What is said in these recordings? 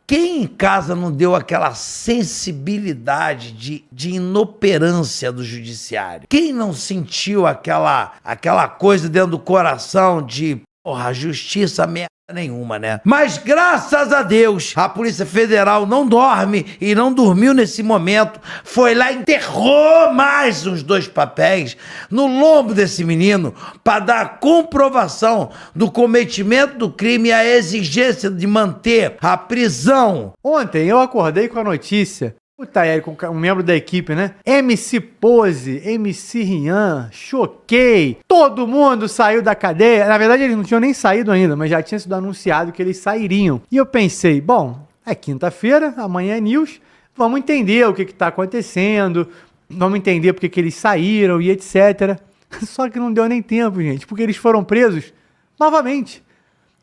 Quem em casa não deu aquela sensibilidade de inoperância do judiciário? Quem não sentiu aquela coisa dentro do coração de, porra, justiça merda nenhuma, né? Mas graças a Deus, a Polícia Federal não dorme e não dormiu nesse momento. Foi lá e enterrou mais uns 2 papéis no lombo desse menino para dar comprovação do cometimento do crime e a exigência de manter a prisão. Ontem eu acordei com a notícia. O Tayeri, com um membro da equipe, né? MC Pose, MC Rian, Choquei, todo mundo saiu da cadeia. Na verdade, eles não tinham nem saído ainda, mas já tinha sido anunciado que eles sairiam. E eu pensei, bom, é quinta-feira, amanhã é news, vamos entender o que está acontecendo, vamos entender porque que eles saíram e etc. Só que não deu nem tempo, gente, porque eles foram presos novamente.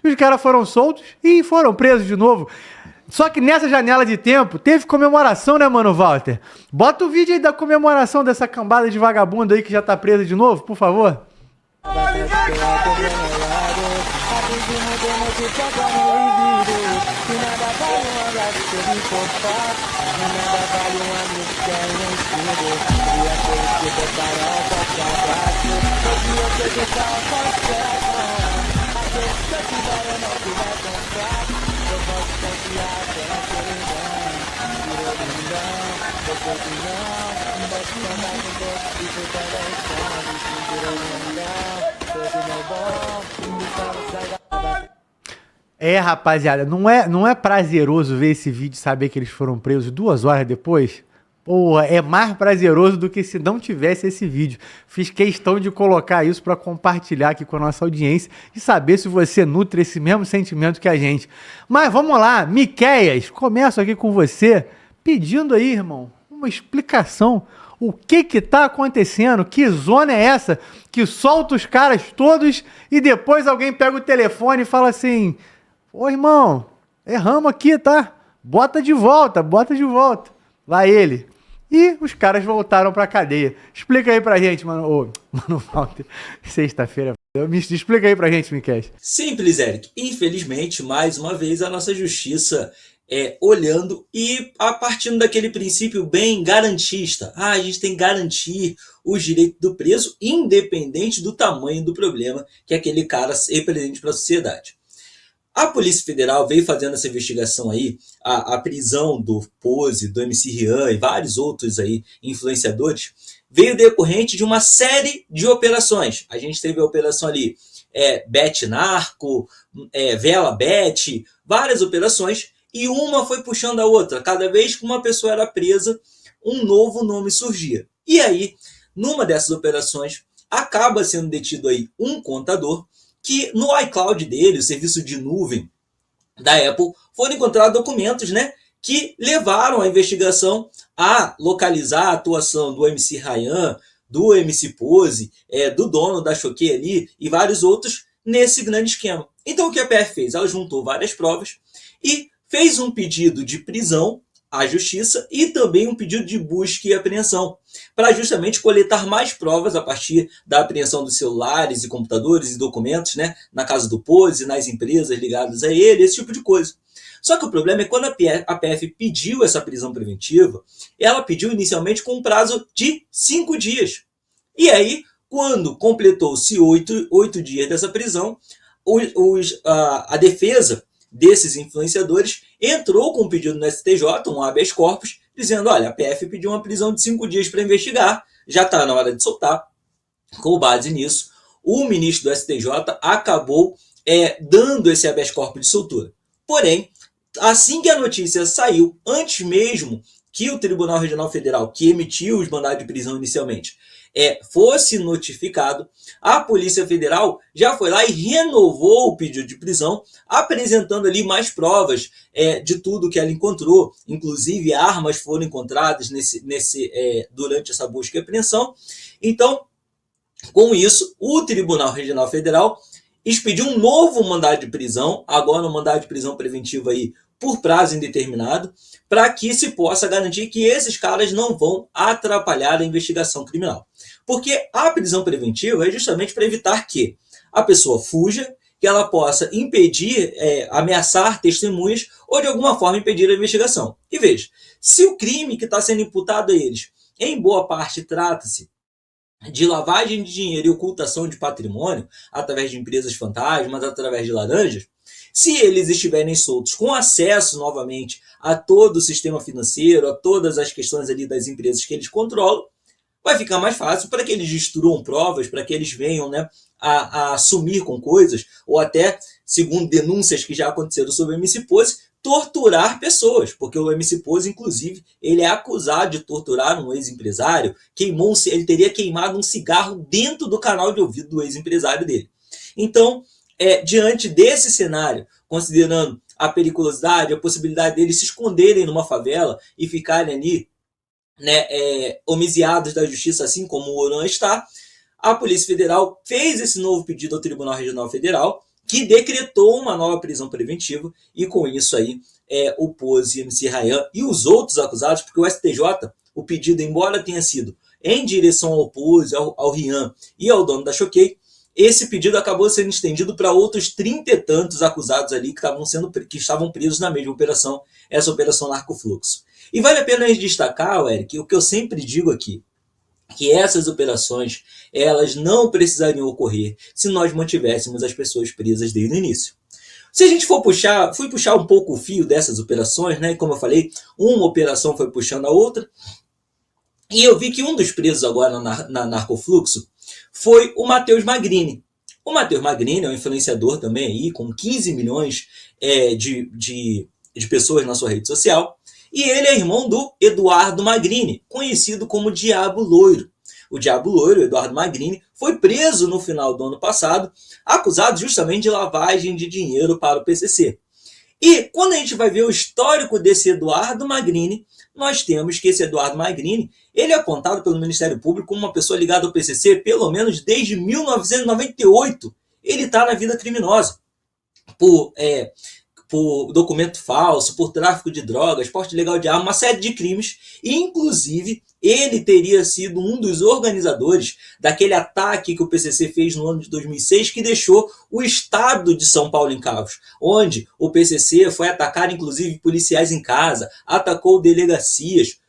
Os caras foram soltos e foram presos de novo. Só que nessa janela de tempo, teve comemoração, né, mano, Walter? Bota o vídeo aí da comemoração dessa cambada de vagabundo aí que já tá presa de novo, por favor. É, rapaziada, não é prazeroso ver esse vídeo e saber que eles foram presos 2 horas depois? Porra, é mais prazeroso do que se não tivesse esse vídeo. Fiz questão de colocar isso para compartilhar aqui com a nossa audiência e saber se você nutre esse mesmo sentimento que a gente. Mas vamos lá, Miqueias, começo aqui com você, pedindo aí, irmão, uma explicação. O que tá acontecendo? Que zona é essa que solta os caras todos e depois alguém pega o telefone e fala assim: ô irmão, erramos aqui, tá? Bota de volta. Vai ele. E os caras voltaram pra cadeia. Explica aí pra gente, mano. Mano, Walter, sexta-feira. Explica aí pra gente, Miquel. Simples, Eric. Infelizmente, mais uma vez, a nossa justiça olhando e partindo daquele princípio bem garantista. A gente tem que garantir os direitos do preso, independente do tamanho do problema que aquele cara represente para a sociedade. A Polícia Federal veio fazendo essa investigação aí, a prisão do Pose, do MC Rian e vários outros aí influenciadores, veio decorrente de uma série de operações. A gente teve a operação ali, Bet Narco, Vela Bet, várias operações, e uma foi puxando a outra. Cada vez que uma pessoa era presa, um novo nome surgia. E aí, numa dessas operações, acaba sendo detido aí um contador, que no iCloud dele, o serviço de nuvem da Apple, foram encontrados documentos, né, que levaram a investigação a localizar a atuação do MC Rian, do MC Pose, do dono da Choquei ali e vários outros nesse grande esquema. Então o que a PF fez? Ela juntou várias provas e fez um pedido de prisão à justiça e também um pedido de busca e apreensão, para justamente coletar mais provas a partir da apreensão dos celulares e computadores e documentos, né, na casa do Pose, nas empresas ligadas a ele, esse tipo de coisa. Só que o problema é que quando a PF pediu essa prisão preventiva, ela pediu inicialmente com um prazo de 5 dias. E aí, quando completou-se 8 dias dessa prisão, a defesa desses influenciadores entrou com um pedido no STJ, um habeas corpus, dizendo: olha, a PF pediu uma prisão de 5 dias para investigar, já está na hora de soltar. Com base nisso, o ministro do STJ acabou dando esse habeas corpus de soltura. Porém, assim que a notícia saiu, antes mesmo que o Tribunal Regional Federal, que emitiu os mandados de prisão inicialmente, fosse notificado, a Polícia Federal já foi lá e renovou o pedido de prisão, apresentando ali mais provas de tudo que ela encontrou, inclusive armas foram encontradas durante essa busca e apreensão. Então, com isso, o Tribunal Regional Federal expediu um novo mandado de prisão, agora um mandado de prisão preventivo aí por prazo indeterminado, para que se possa garantir que esses caras não vão atrapalhar a investigação criminal. Porque a prisão preventiva é justamente para evitar que a pessoa fuja que ela possa impedir, ameaçar testemunhas ou de alguma forma impedir a investigação. E veja, se o crime que está sendo imputado a eles, em boa parte, trata-se de lavagem de dinheiro e ocultação de patrimônio, através de empresas fantasmas, através de laranjas, se eles estiverem soltos com acesso, novamente, a todo o sistema financeiro, a todas as questões ali das empresas que eles controlam, vai ficar mais fácil para que eles destruam provas, para que eles venham, né, a sumir com coisas, ou até, segundo denúncias que já aconteceram sobre o MC Pose, torturar pessoas, porque o MC Pose, inclusive, ele é acusado de torturar um ex-empresário, ele teria queimado um cigarro dentro do canal de ouvido do ex-empresário dele. Então, diante desse cenário, considerando a periculosidade, a possibilidade deles se esconderem numa favela e ficarem ali, né, homiziados da justiça, assim como o Oran está, a Polícia Federal fez esse novo pedido ao Tribunal Regional Federal, que decretou uma nova prisão preventiva, e com isso aí, o Pose, MC Ryan e os outros acusados, porque o STJ, o pedido, embora tenha sido em direção ao Pose, ao Ryan e ao dono da Choquei, esse pedido acabou sendo estendido para outros 30 e tantos acusados ali que estavam presos na mesma operação, essa operação Narcofluxo. E vale a pena destacar, Eric, o que eu sempre digo aqui, que essas operações, elas não precisariam ocorrer se nós mantivéssemos as pessoas presas desde o início. Se a gente fui puxar um pouco o fio dessas operações, né? Como eu falei, uma operação foi puxando a outra, e eu vi que um dos presos agora na Narcofluxo foi o Matheus Magrini. O Matheus Magrini é um influenciador também aí, com 15 milhões de pessoas na sua rede social, e ele é irmão do Eduardo Magrini, conhecido como Diabo Loiro. O Diabo Loiro, o Eduardo Magrini, foi preso no final do ano passado, acusado justamente de lavagem de dinheiro para o PCC. E quando a gente vai ver o histórico desse Eduardo Magrini, nós temos que esse Eduardo Magrini, ele é apontado pelo Ministério Público como uma pessoa ligada ao PCC pelo menos desde 1998. Ele está na vida criminosa por documento falso, por tráfico de drogas, porte ilegal de arma, uma série de crimes, e inclusive ele teria sido um dos organizadores daquele ataque que o PCC fez no ano de 2006, que deixou o estado de São Paulo em caos, onde o PCC foi atacar inclusive policiais em casa, atacou delegacias.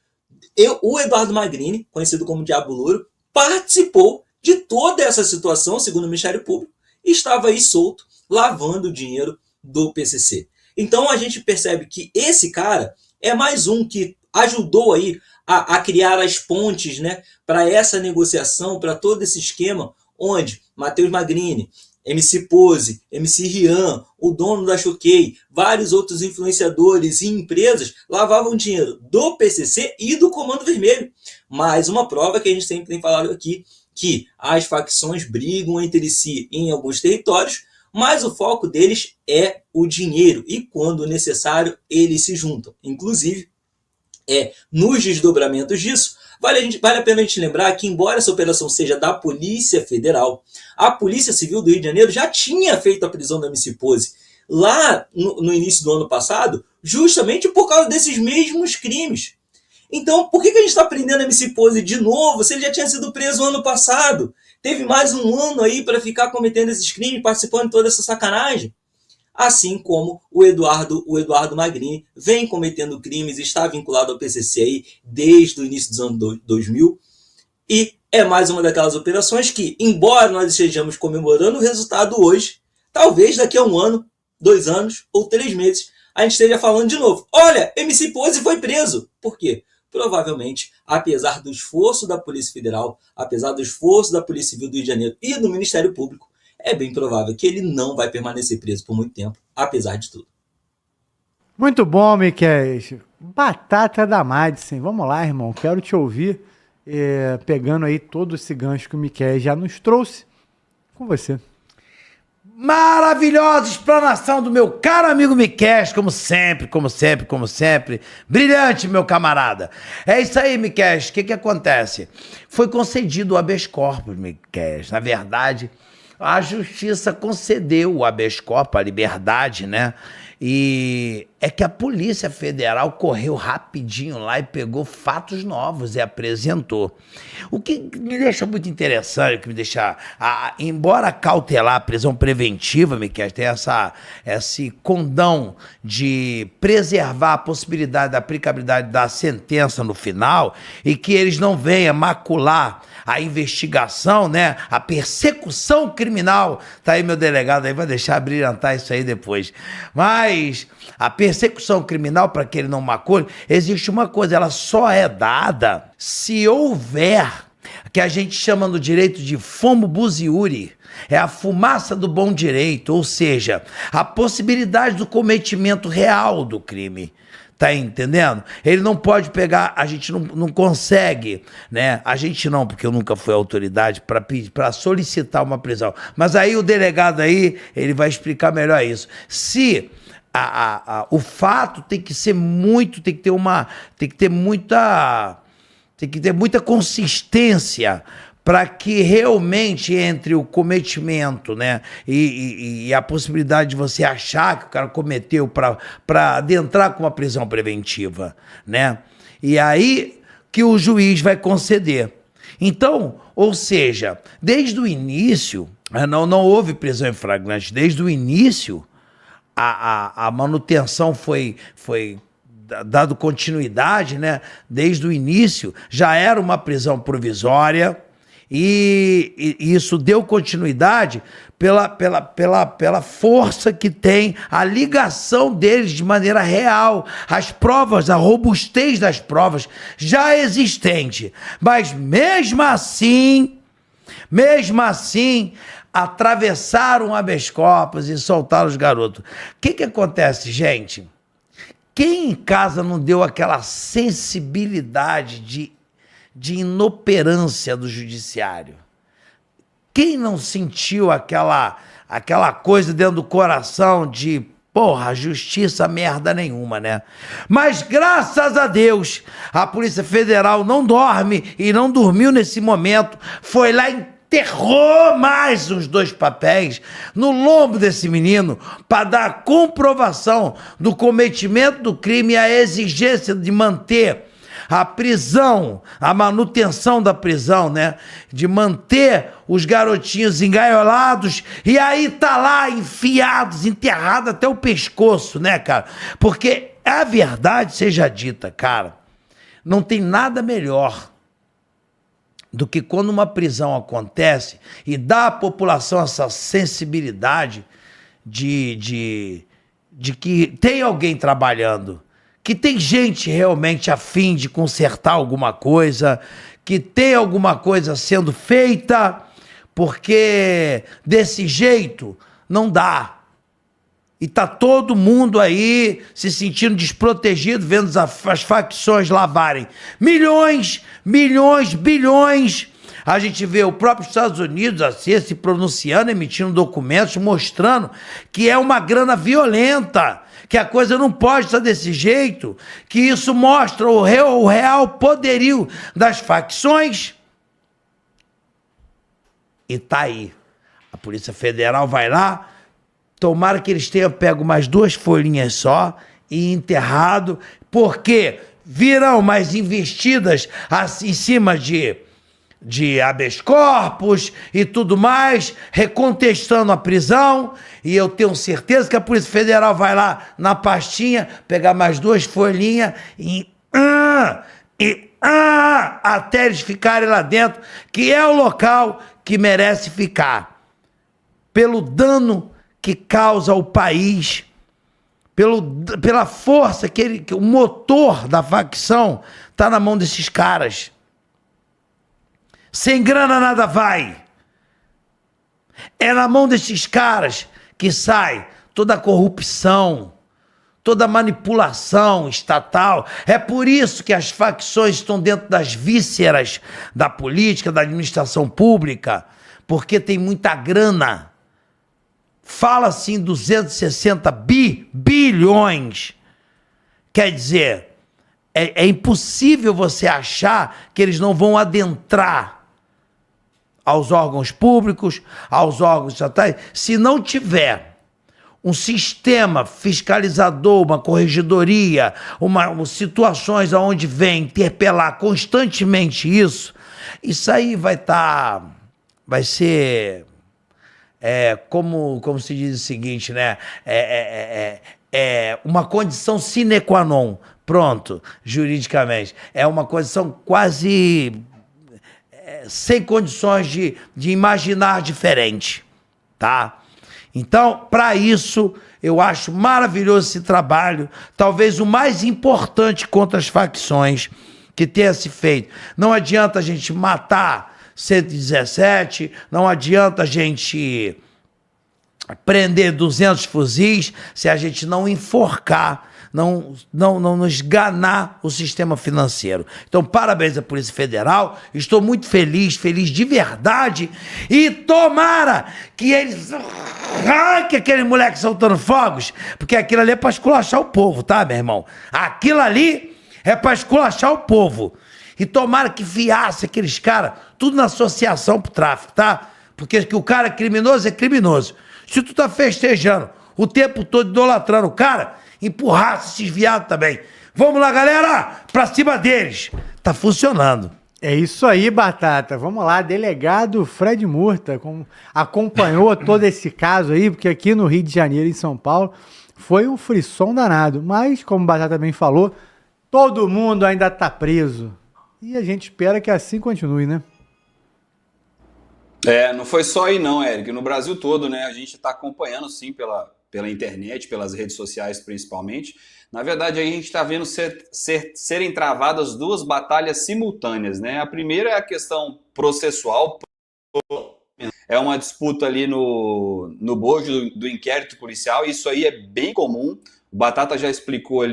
O Eduardo Magrini, conhecido como Diabo Louro, participou de toda essa situação, segundo o Ministério Público, e estava aí solto, lavando o dinheiro do PCC. Então a gente percebe que esse cara é mais um que ajudou aí a criar as pontes, né, para essa negociação, para todo esse esquema, onde Matheus Magrini, MC Pose, MC Rian, o dono da Choquei, vários outros influenciadores e empresas lavavam dinheiro do PCC e do Comando Vermelho. Mais uma prova que a gente sempre tem falado aqui, que as facções brigam entre si em alguns territórios, mas o foco deles é o dinheiro, e quando necessário eles se juntam. Inclusive, nos desdobramentos disso, vale a pena a gente lembrar que, embora essa operação seja da Polícia Federal, a Polícia Civil do Rio de Janeiro já tinha feito a prisão da MC Pose lá no início do ano passado, justamente por causa desses mesmos crimes. Então, por que a gente está prendendo a MC Pose de novo, se ele já tinha sido preso ano passado? Teve mais um ano aí para ficar cometendo esses crimes, participando de toda essa sacanagem? Assim como o Eduardo Magrini vem cometendo crimes, está vinculado ao PCC aí desde o início dos anos 2000, e é mais uma daquelas operações que, embora nós estejamos comemorando o resultado hoje, talvez daqui a 1 ano, 2 anos ou 3 meses, a gente esteja falando de novo. Olha, MC Pose foi preso. Por quê? Provavelmente, apesar do esforço da Polícia Federal, apesar do esforço da Polícia Civil do Rio de Janeiro e do Ministério Público, é bem provável que ele não vai permanecer preso por muito tempo, apesar de tudo. Muito bom, Miquel. Batata da Madison. Vamos lá, irmão. Quero te ouvir, pegando aí todo esse gancho que o Miquel já nos trouxe, com você. Maravilhosa explanação do meu caro amigo Miquel, como sempre, como sempre, como sempre. Brilhante, meu camarada. É isso aí, Miquel. O que acontece? Foi concedido o habeas corpus, Miquel. Na verdade, a justiça concedeu o habeas corpus, a liberdade, né? E é que a Polícia Federal correu rapidinho lá e pegou fatos novos e apresentou. O que me deixa muito interessante, que me deixa, embora cautelar a prisão preventiva, Miquel, tem esse condão de preservar a possibilidade da aplicabilidade da sentença no final e que eles não venham macular a investigação, né? A persecução criminal. Tá aí meu delegado aí, vai deixar brilhantar isso aí depois. Mas a persecução criminal, para que ele não macule, existe uma coisa, ela só é dada se houver, que a gente chama no direito de fumo buziuri, é a fumaça do bom direito, ou seja, a possibilidade do cometimento real do crime. Tá entendendo? Ele não pode pegar, a gente não consegue, né? A gente não, porque eu nunca fui autoridade para solicitar uma prisão. Mas aí o delegado aí, ele vai explicar melhor isso. Se o fato tem que ser muito, tem que ter muita consistência para que realmente entre o cometimento, né, e a possibilidade de você achar que o cara cometeu para adentrar com uma prisão preventiva, né? E aí que o juiz vai conceder. Então, ou seja, desde o início, não houve prisão em flagrante, desde o início a manutenção foi dado continuidade, né? Desde o início já era uma prisão provisória. E isso deu continuidade pela força que tem a ligação deles de maneira real, as provas, a robustez das provas já existente. Mas mesmo assim, atravessaram o habeas corpus e soltaram os garotos. O que acontece, gente? Quem em casa não deu aquela sensibilidade de inoperância do judiciário? Quem não sentiu aquela coisa dentro do coração de, porra, justiça merda nenhuma, né? Mas graças a Deus, a Polícia Federal não dorme e não dormiu nesse momento, foi lá e enterrou mais uns 2 papéis no lombo desse menino para dar a comprovação do cometimento do crime e a exigência de manter a prisão, a manutenção da prisão, né? De manter os garotinhos engaiolados e aí tá lá enfiados, enterrados até o pescoço, né, cara? Porque a verdade seja dita, cara, não tem nada melhor do que quando uma prisão acontece e dá à população essa sensibilidade de que tem alguém trabalhando, que tem gente realmente a fim de consertar alguma coisa, que tem alguma coisa sendo feita, porque desse jeito não dá. E tá todo mundo aí se sentindo desprotegido, vendo as facções lavarem milhões, bilhões. A gente vê o próprio Estados Unidos assim, se pronunciando, emitindo documentos, mostrando que é uma grana violenta, que a coisa não pode estar desse jeito, que isso mostra o real poderio das facções. E tá aí. A Polícia Federal vai lá, tomara que eles tenham pego mais 2 folhinhas só e enterrado, porque virão mais investidas assim, em cima de habeas corpus e tudo mais, recontestando a prisão, e eu tenho certeza que a Polícia Federal vai lá na pastinha, pegar mais 2 folhinhas até eles ficarem lá dentro, que é o local que merece ficar, pelo dano que causa ao país, pela força que o motor da facção está na mão desses caras. Sem grana nada vai. É na mão desses caras que sai toda a corrupção, toda a manipulação estatal. É por isso que as facções estão dentro das vísceras da política, da administração pública, porque tem muita grana. Fala-se em 260 bilhões. Quer dizer, é impossível você achar que eles não vão adentrar aos órgãos públicos, aos órgãos estatais, se não tiver um sistema fiscalizador, uma corregedoria, situações onde vem interpelar constantemente isso aí vai ser, como se diz o seguinte, né? Uma condição sine qua non, pronto, juridicamente. É uma condição quase sem condições de imaginar diferente, tá? Então, para isso, eu acho maravilhoso esse trabalho, talvez o mais importante contra as facções que tenha se feito. Não adianta a gente matar 117, não adianta a gente prender 200 fuzis se a gente não enforcar, não esganar o sistema financeiro. Então, parabéns à Polícia Federal, estou muito feliz de verdade, e tomara que eles arranquem aquele moleque soltando fogos, porque aquilo ali é para esculachar o povo, tá, meu irmão? Aquilo ali é para esculachar o povo. E tomara que viasse aqueles caras, tudo na associação pro tráfico, tá? Porque que o cara é criminoso. Se tu tá festejando o tempo todo, idolatrando o cara, empurrasse esses viados também. Vamos lá, galera! Pra cima deles! Tá funcionando. É isso aí, Batata. Vamos lá, delegado Fred Murta acompanhou todo esse caso aí, porque aqui no Rio de Janeiro, em São Paulo, foi um frisson danado. Mas, como o Batata bem falou, todo mundo ainda tá preso. E a gente espera que assim continue, né? Não foi só aí não, Eric. No Brasil todo, né? A gente está acompanhando, sim, pela internet, pelas redes sociais principalmente. Na verdade, aí a gente está vendo serem travadas duas batalhas simultâneas, né? A primeira é a questão processual. É uma disputa ali no bojo do inquérito policial. Isso aí é bem comum. O Batata já explicou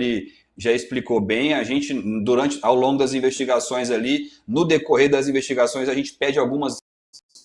bem. A gente, ao longo das investigações ali, no decorrer das investigações, a gente pede algumas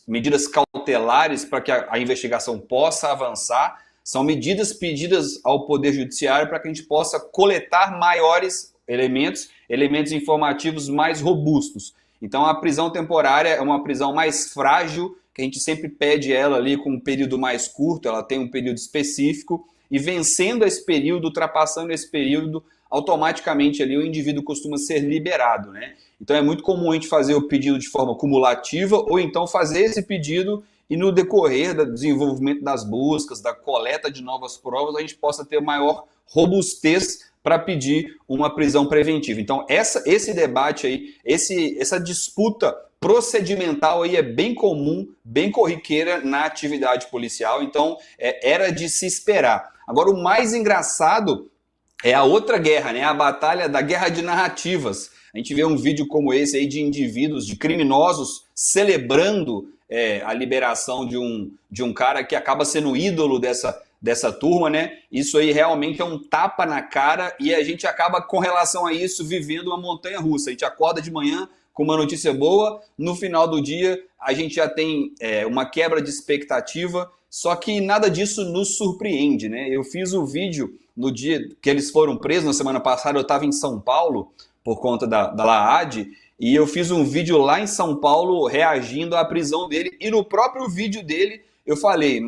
medidas cautelares para que a investigação possa avançar. São medidas pedidas ao Poder Judiciário para que a gente possa coletar maiores elementos informativos mais robustos. Então, a prisão temporária é uma prisão mais frágil, que a gente sempre pede ela ali com um período mais curto, ela tem um período específico, e vencendo esse período, ultrapassando esse período, automaticamente ali o indivíduo costuma ser liberado, né? Então é muito comum a gente fazer o pedido de forma cumulativa, ou então fazer esse pedido e no decorrer do desenvolvimento das buscas, da coleta de novas provas, a gente possa ter maior robustez para pedir uma prisão preventiva. Então esse debate aí, essa disputa procedimental aí é bem comum, bem corriqueira na atividade policial, então era de se esperar. Agora, o mais engraçado é a outra guerra, né? A batalha da guerra de narrativas. A gente vê um vídeo como esse aí de indivíduos, de criminosos, celebrando a liberação de um cara que acaba sendo ídolo dessa turma, né? Isso aí realmente é um tapa na cara e a gente acaba, com relação a isso, vivendo uma montanha-russa. A gente acorda de manhã com uma notícia boa, no final do dia a gente já tem uma quebra de expectativa, só que nada disso nos surpreende, né? Eu fiz o vídeo no dia que eles foram presos, na semana passada eu estava em São Paulo, por conta da LAAD, e eu fiz um vídeo lá em São Paulo reagindo à prisão dele, e no próprio vídeo dele eu falei,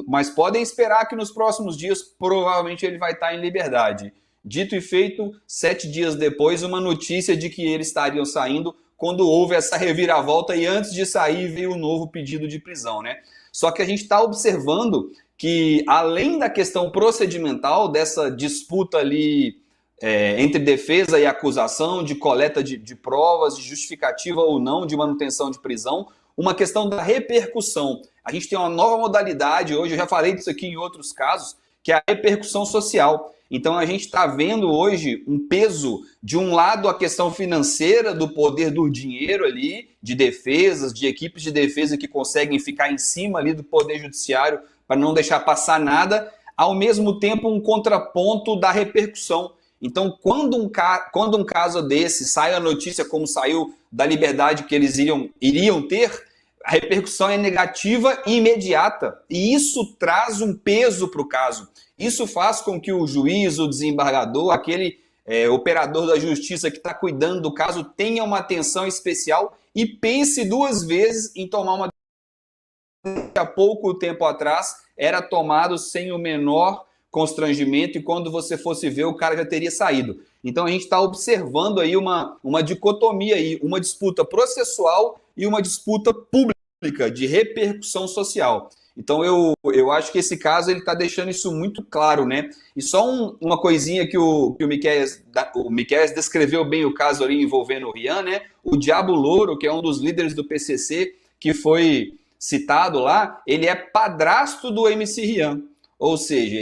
mas podem esperar que nos próximos dias provavelmente ele vai estar em liberdade. Dito e feito, 7 dias depois, uma notícia de que eles estariam saindo quando houve essa reviravolta, e antes de sair veio um novo pedido de prisão, né? Só que a gente está observando que, além da questão procedimental, dessa disputa ali entre defesa e acusação, de coleta de provas, de justificativa ou não de manutenção de prisão, uma questão da repercussão. A gente tem uma nova modalidade hoje, eu já falei disso aqui em outros casos, que é a repercussão social. Então a gente está vendo hoje um peso, de um lado a questão financeira, do poder do dinheiro ali, de defesas, de equipes de defesa que conseguem ficar em cima ali do poder judiciário para não deixar passar nada, ao mesmo tempo um contraponto da repercussão. Então, quando um caso desse sai a notícia como saiu da liberdade que eles iriam ter, a repercussão é negativa e imediata. E isso traz um peso para o caso. Isso faz com que o juiz, o desembargador, aquele operador da justiça que está cuidando do caso tenha uma atenção especial e pense 2 vezes em tomar uma decisão. Há pouco tempo atrás, era tomado sem o menor constrangimento, e quando você fosse ver, o cara já teria saído. Então a gente está observando aí uma dicotomia aí, uma disputa processual e uma disputa pública de repercussão social. Então eu acho que esse caso ele está deixando isso muito claro, né? E só uma coisinha que o Miquéias descreveu bem o caso ali envolvendo o Rian, né? O Diabo Louro, que é um dos líderes do PCC, que foi citado lá, ele é padrasto do MC Rian. Ou seja,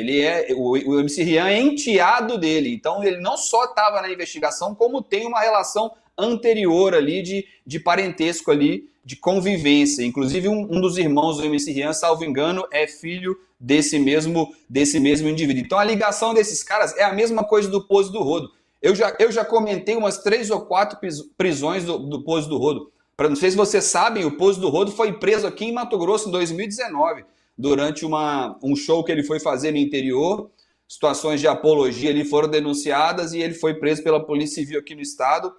o MC Rian é enteado dele. Então ele não só estava na investigação, como tem uma relação anterior ali de parentesco ali, de convivência. Inclusive um dos irmãos do MC Rian, salvo engano, é filho desse mesmo indivíduo. Então a ligação desses caras é a mesma coisa do Pose do Rodo. Eu já comentei umas 3 ou 4 prisões do Pose do Rodo. Não sei se vocês sabem, o Pose do Rodo foi preso aqui em Mato Grosso em 2019, durante um show que ele foi fazer no interior. Situações de apologia ali foram denunciadas e ele foi preso pela Polícia Civil aqui no estado,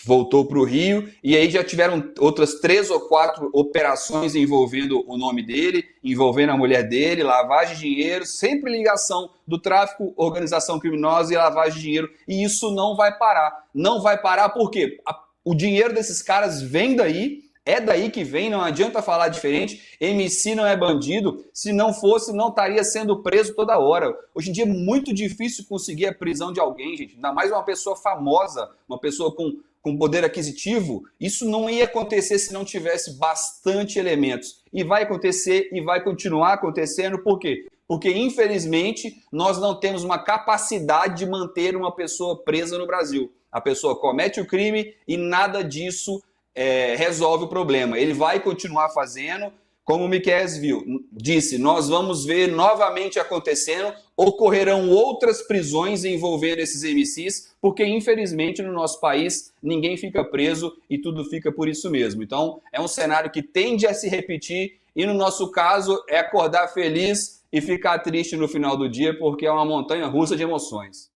voltou para o Rio, e aí já tiveram outras 3 ou 4 operações envolvendo o nome dele, envolvendo a mulher dele, lavagem de dinheiro, sempre ligação do tráfico, organização criminosa e lavagem de dinheiro, e isso não vai parar. Não vai parar porque o dinheiro desses caras vem daí, é daí que vem, não adianta falar diferente. MC não é bandido, se não fosse, não estaria sendo preso toda hora. Hoje em dia é muito difícil conseguir a prisão de alguém, gente, ainda mais uma pessoa famosa, uma pessoa com poder aquisitivo. Isso não ia acontecer se não tivesse bastante elementos. E vai acontecer e vai continuar acontecendo, por quê? Porque, infelizmente, nós não temos uma capacidade de manter uma pessoa presa no Brasil. A pessoa comete o crime e nada disso resolve o problema. Ele vai continuar fazendo, como o Miquéias disse, nós vamos ver novamente acontecendo, ocorrerão outras prisões envolvendo esses MCs, porque infelizmente no nosso país ninguém fica preso e tudo fica por isso mesmo. Então é um cenário que tende a se repetir e no nosso caso é acordar feliz e ficar triste no final do dia, porque é uma montanha russa de emoções.